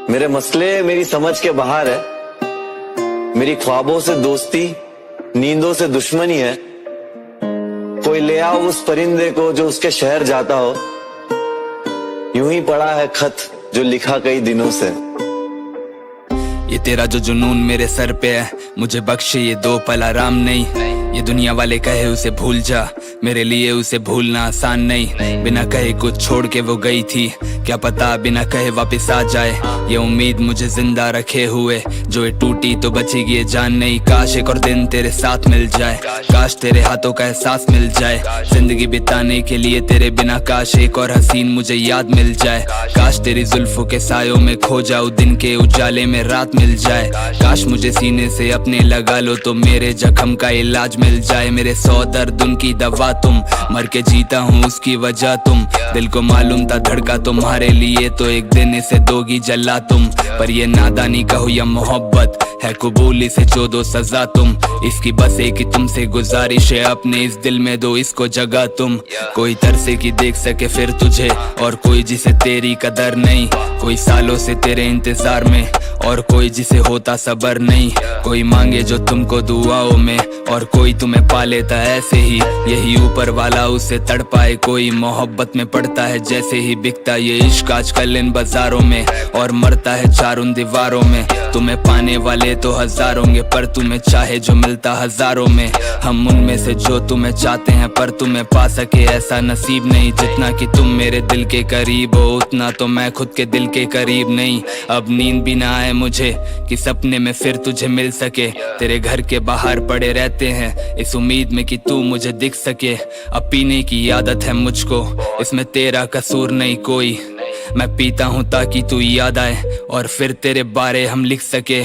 मेरे मसले मेरी समझ के बाहर है। मेरी ख्वाबों से दोस्ती, नींदों से दुश्मनी है। कोई ले आओ उस परिंदे को जो उसके शहर जाता हो। यूं ही पड़ा है खत जो लिखा कई दिनों से। ये तेरा जो जुनून मेरे सर पे है, मुझे बख्शे ये दो पल आराम नहीं। ये दुनिया वाले कहे उसे भूल जा, मेरे लिए उसे भूलना आसान नहीं। बिना कहे कुछ छोड़ के वो गई थी, क्या पता बिना कहे वापस आ जाए। ये उम्मीद मुझे जिंदा रखे हुए, जो ये टूटी तो बचेगी ये जान नहीं। काश एक और दिन तेरे साथ मिल जाए, काश तेरे हाथों का एहसास मिल जाए। जिंदगी बिताने के लिए तेरे बिना काश एक और हसीन मुझे याद मिल जाए। काश तेरी जुल्फों के सायों में खो जाऊं, दिन के उजाले में रात मिल जाए। काश मुझे सीने से अपने लगा लो तो मेरे जख्म का इलाज मिल जाए। मेरे 100 दर्द उनकी दवा तुम, मर के जीता हूँ उसकी वजह तुम। दिल को मालूम था धड़का तुम्हारे लिए, तो एक दिन इसे दोगी जला तुम। पर ये नादानी कहो या मोहब्बत है, कबूली से जो दो सजा तुम। इसकी बस एक ही तुमसे गुजारिश है, अपने इस दिल में दो इसको जगह तुम। कोई तरसे की देख सके फिर तुझे, और कोई जिसे तेरी कदर नहीं। कोई सालों से तेरे इंतजार में, और कोई जिसे होता सबर नहीं। कोई मांगे जो तुमको दुआओं में, और कोई तुम्हें पा लेता ऐसे ही। यही ऊपर वाला उसे तड़पाए, कोई मोहब्बत में पड़ता है जैसे ही बिकता ये इश्क आजकल इन बाजारों में, और मरता है चार उन दीवारों में। तुम्हें पाने वाले तो हजार होंगे, पर तुम्हें चाहे जो मिलता हजारों में। हम उनमें से जो तुम्हें चाहते हैं, पर तुम्हें पा सके ऐसा नसीब नहीं। जितना कि तुम मेरे दिल के करीब हो, उतना तो मैं खुद के दिल के करीब नहीं। अब नींद भी ना आए मुझे कि सपने में फिर तुझे मिल सके। तेरे घर के बाहर पड़े रहते हैं इस उम्मीद में कि तू मुझे दिख सके। अब पीने की आदत है मुझको, इसमें तेरा कसूर नहीं कोई। मैं पीता हूँ ताकि तू याद आए, और फिर तेरे बारे हम लिख सके।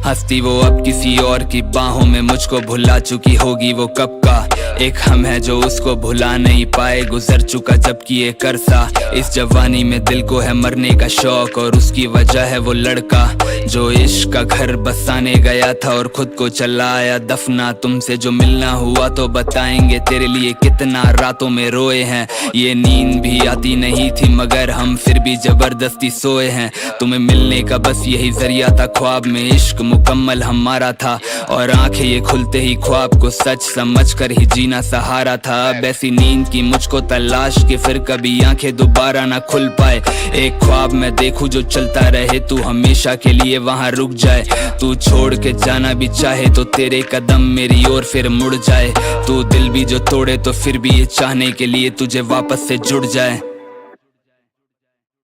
हंसती वो अब किसी और की बाहों में, मुझको भुला चुकी होगी वो कब का। एक हम है जो उसको भुला नहीं पाए, गुजर चुका जबकि एक अरसा। इस जवानी में दिल को है मरने का शौक, और उसकी वजह है वो लड़का जो इश्क का घर बसाने गया था और खुद को चला आया दफना। तुमसे जो मिलना हुआ तो बताएंगे, तेरे लिए कितना रातों में रोए हैं। ये नींद भी आती नहीं थी मगर हम फिर भी जबरदस्ती सोए हैं। तुम्हें मिलने का बस यही जरिया था, ख्वाब में इश्क मुकम्मल हमारा था। और आंखें ये खुलते ही ख्वाब को सच समझ कर ही जीना सहारा था। अब ऐसी नींद की मुझको तलाश कि फिर कभी आंखें दोबारा ना खुल पाए। एक ख्वाब मैं देखूं जो चलता रहे, तू हमेशा के लिए वहां रुक जाए। तू छोड़ के जाना भी चाहे तो तेरे कदम मेरी ओर फिर मुड़ जाए। तू दिल भी जो तोड़े तो फिर भी ये चाहने के लिए तुझे वापस से जुड़ जाए।